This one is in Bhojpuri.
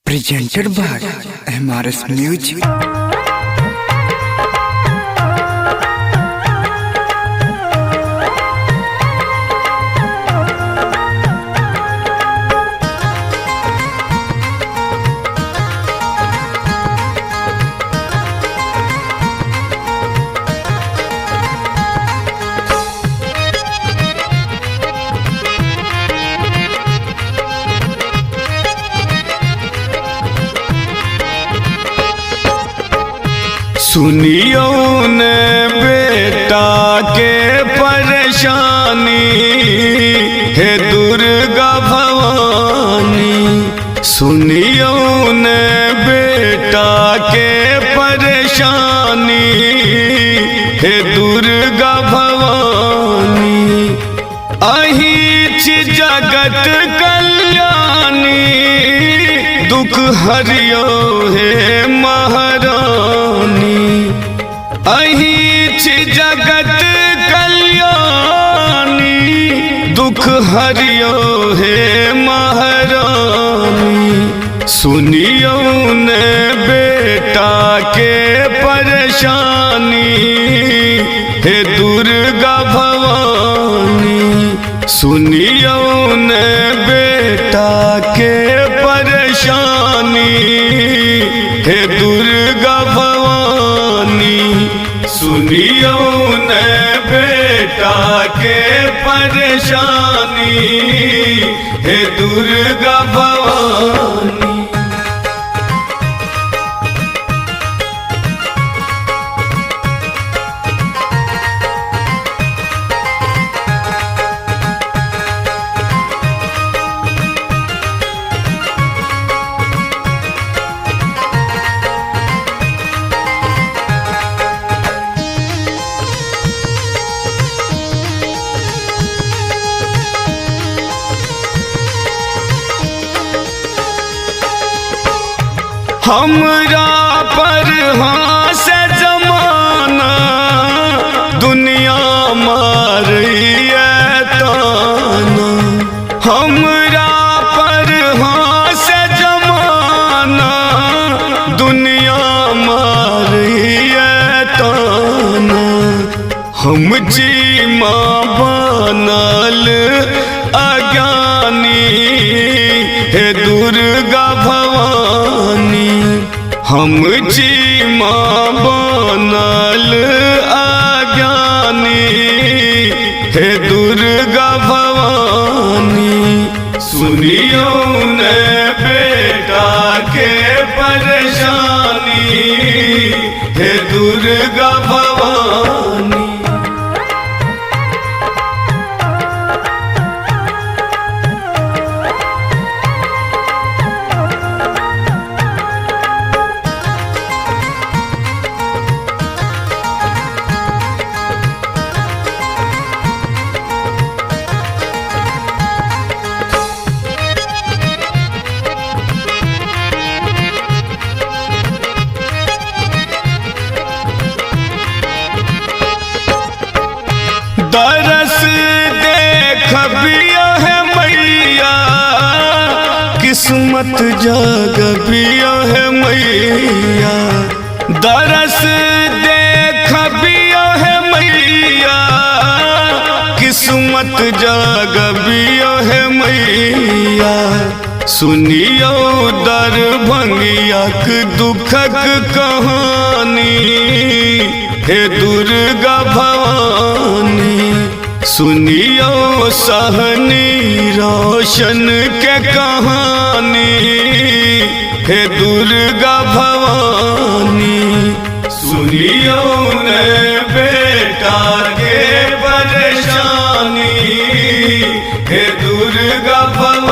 presented by MRS Music. सुनियो ने बेटा के परेशानी हे दुर्गा भवानी। सुनियो ने बेटा के परेशानी हे दुर्गा भवानी। अहिच जगत कल्याणी दुख हरियो हे महारानी। अहिच जगत कल्याणी दुख हरियो हे महारानी। सुनियो ने बेटा के परेशानी हे दुर्गा भवानी। सुनियो ने बेटा के परेशानी हे दुर्गा भवानी। सुनियो ने बेटा के परेशानी हे दुर्गा भवानी। हमरा पर हास जमाना दुनिया मारिए ताना। हमरा पर हास जमाना दुनिया मारिए ताना। हम जी माँ बनल अज्ञानी हे दुर्गा भवानी। हम जी माँ बनल अज्ञानी हे दुर्गा भवानी। सुनियो ने बेटा के परेशानी हे दुर्गा भवानी। दरस देखबियो है मैया किस्मत जगबियो है मैया। दरस देखबियो है मैया किस्मत जगबियो है मैया। सुनियो दरभंगियाक दुखक कहानी हे दुर्गा भवानी। सुनियो सहनी रोशन के कहानी हे दुर्गा भवानी। सुनियो ने बेटा के परेशानी हे दुर्गा भवानी।